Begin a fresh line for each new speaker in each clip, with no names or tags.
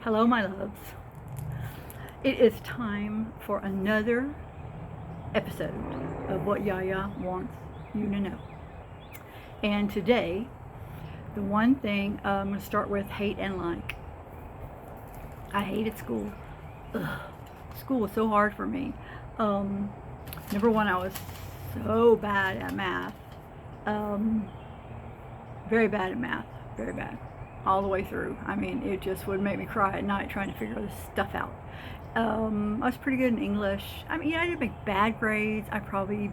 Hello, my loves. It is time for another episode of What Yaya Wants You to Know. And today, the one thing I'm going to start with hate and like. I hated school. Ugh. School was so hard for me. Number one, I was so bad at math. Very bad at math. Very bad. All the way through. I mean, it just would make me cry at night trying to figure this stuff out. I was pretty good in English. I mean, I didn't make bad grades. I probably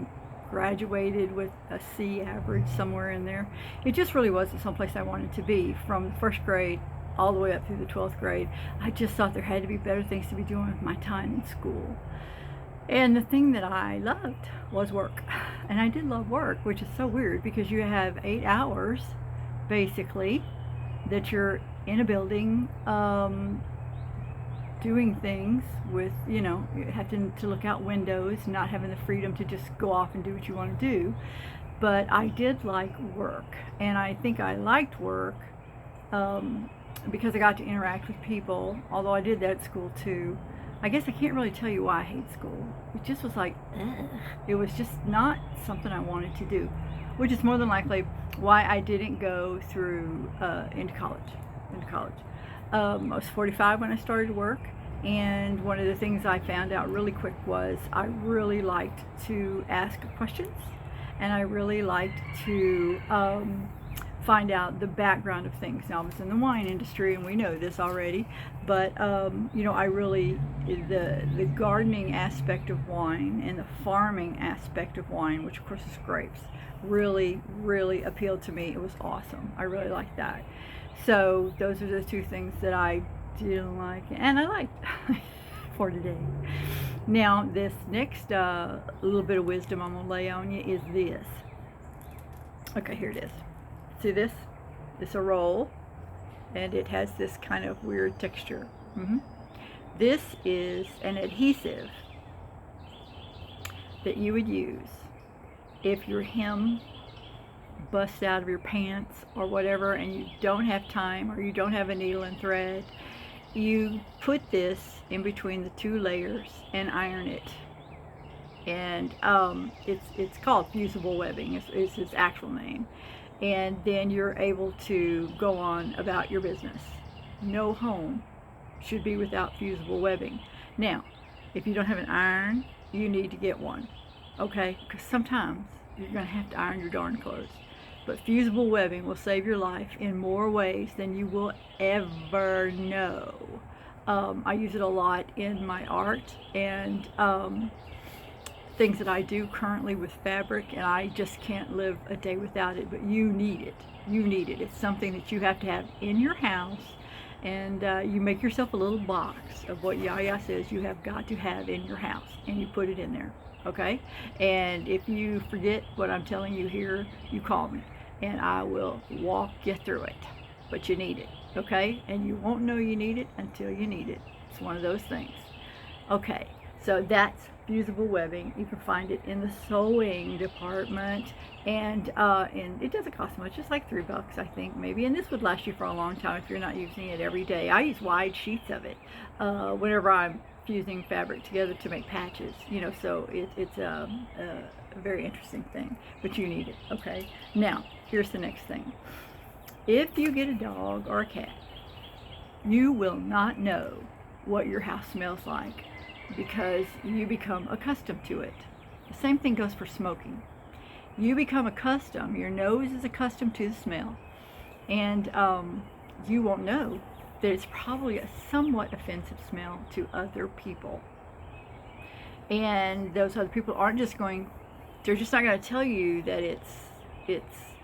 graduated with a C average somewhere in there. It just really wasn't someplace I wanted to be from the first grade all the way up through the 12th grade. I just thought there had to be better things to be doing with my time in school. And the thing that I loved was work. And I did love work, which is so weird because you have 8 hours, basically, that you're in a building doing things with, you have to look out windows, not having the freedom to just go off and do what you want to do. But I did like work, and I think I liked work because I got to interact with people, although I did that at school too. I guess I can't really tell you why I hate school. It just was like, ugh. It was just not something I wanted to do, which is more than likely why I didn't go through into college. I was 45 when I started work, and one of the things I found out really quick was I really liked to ask questions, and I really liked to find out the background of things. Now, I was in the wine industry, and we know this already, but I really, the gardening aspect of wine and the farming aspect of wine, which of course is grapes, really, really appealed to me. It was awesome. I really liked that. So those are the two things that I didn't like, and I liked for today. Now, this next little bit of wisdom I'm gonna lay on you is this. Okay, here it is. See this? It's a roll, and it has this kind of weird texture. This is an adhesive that you would use if your hem busts out of your pants or whatever, and you don't have time, or you don't have a needle and thread. You put this in between the two layers and iron it, and it's called fusible webbing. It's its actual name. And then you're able to go on about your business. No home should be without fusible webbing. Now, if you don't have an iron, you need to get one, okay? Because sometimes you're going to have to iron your darn clothes. But fusible webbing will save your life in more ways than you will ever know. I use it a lot in my art and things that I do currently with fabric, and I just can't live a day without it. But you need it. You need it. It's something that you have to have in your house, and you make yourself a little box of what Yaya says you have got to have in your house, and you put it in there, okay? And if you forget what I'm telling you here, you call me, and I will walk you through it. But you need it, okay? And you won't know you need it until you need it. It's one of those things. Okay, so that's fusible webbing. You can find it in the sewing department, and it doesn't cost much. It's like $3, I think, maybe. And this would last you for a long time if you're not using it every day. I use wide sheets of it whenever I'm fusing fabric together to make patches. So it's a very interesting thing. But you need it, okay? Now, here's the next thing. If you get a dog or a cat, you will not know what your house smells like, because you become accustomed to it. The same thing goes for smoking. You become accustomed, your nose is accustomed to the smell, and you won't know that it's probably a somewhat offensive smell to other people. And those other people they're just not going to tell you that it's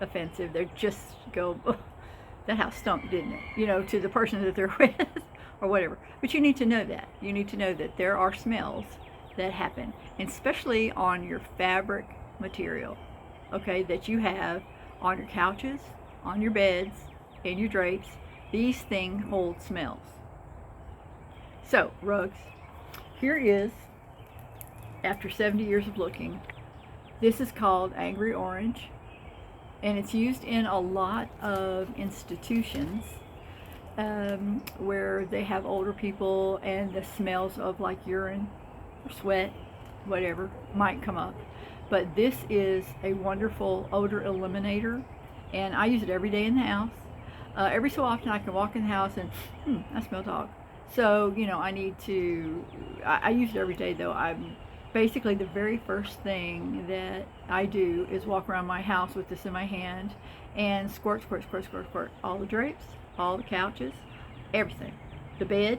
offensive. They just go, oh, that house stunk, didn't it? To the person that they're with. Or whatever. But you need to know that. You need to know that there are smells that happen, and especially on your fabric material, okay, that you have on your couches, on your beds, in your drapes. These things hold smells. So, rugs. Here is, after 70 years of looking, this is called Angry Orange, and it's used in a lot of institutions where they have older people and the smells of like urine or sweat, whatever, might come up. But this is a wonderful odor eliminator, and I use it every day in the house. Every so often I can walk in the house and, I smell dog. So, you know, I use it every day though. I'm basically, the very first thing that I do is walk around my house with this in my hand and squirt, squirt, squirt, squirt, squirt. All the drapes, all the couches, everything. The bed,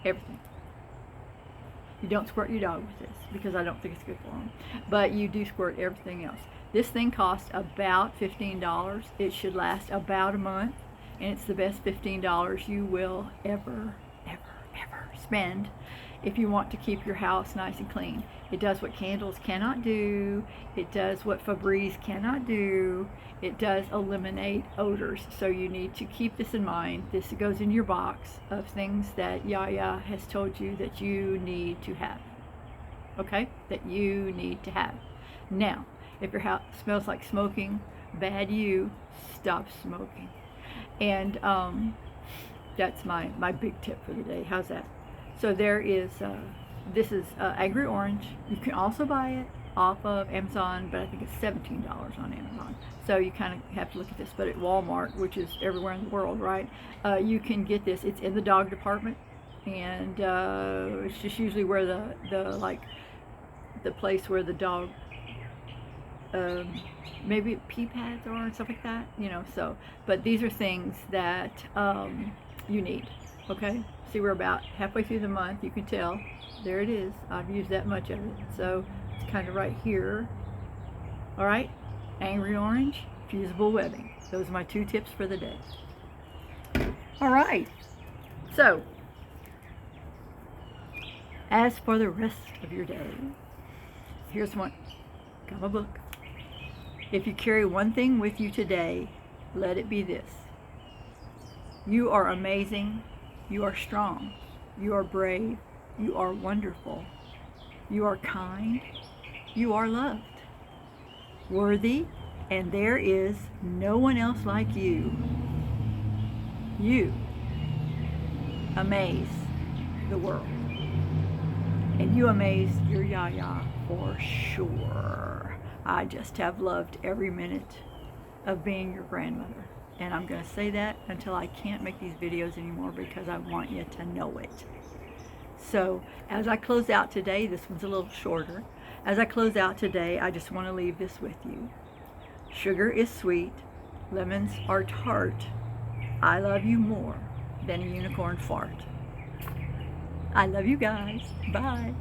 everything. You don't squirt your dog with this because I don't think it's good for them. But you do squirt everything else. This thing costs about $15. It should last about a month. And it's the best $15 you will ever spend if you want to keep your house nice and clean. It does what candles cannot do. It does what Febreze cannot do. It does eliminate odors. So you need to keep this in mind. This goes in your box of things that Yaya has told you that you need to have. Okay? That you need to have. Now, if your house smells like smoking, bad you, stop smoking. And that's my big tip for the day. How's that? So there is, this is Angry Orange. You can also buy it off of Amazon, but I think it's $17 on Amazon. So you kind of have to look at this. But at Walmart, which is everywhere in the world, right? You can get this. It's in the dog department, and it's just usually where the place where the dog maybe pee pads are and stuff like that, you know. So, but these are things that you need. Okay, see, we're about halfway through the month. You can tell there it is. I've used that much of it, so it's kind of right here. All right, Angry Orange, fusible webbing. Those are my 2 tips for the day. All right, so as for the rest of your day, here's one. Got my book. If you carry one thing with you today, let it be this. You are amazing. You are strong. You are brave. You are wonderful. You are kind. You are loved. Worthy, and there is no one else like you. You amaze the world. And you amaze your Yaya for sure. I just have loved every minute of being your grandmother. And I'm going to say that until I can't make these videos anymore, because I want you to know it. So as I close out today, this one's a little shorter. As I close out today, I just want to leave this with you. Sugar is sweet. Lemons are tart. I love you more than a unicorn fart. I love you guys. Bye.